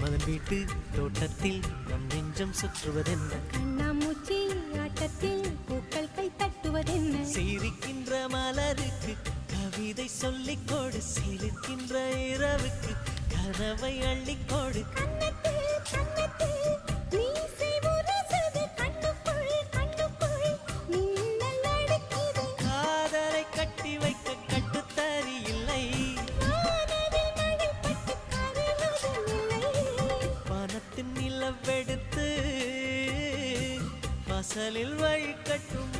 அதன் வீட்டு தோட்டத்தில் நம் நெஞ்சம் சுற்றுவதென்ன கண்ணாமூச்சி ஆட்டத்தில் பூக்கள் கை தட்டுவதென்ன சிரிக்கின்ற மலருக்கு கவிதை சொல்லிக் கொடு சிரிக்கின்ற இரவுக்கு கனவை அள்ளிக்கொடு காதலை கட்டி வைக்க கட்டுத்தறி இல்லை பணத்தின் நிலவெடுத்து வாசலில் வழி கட்டும்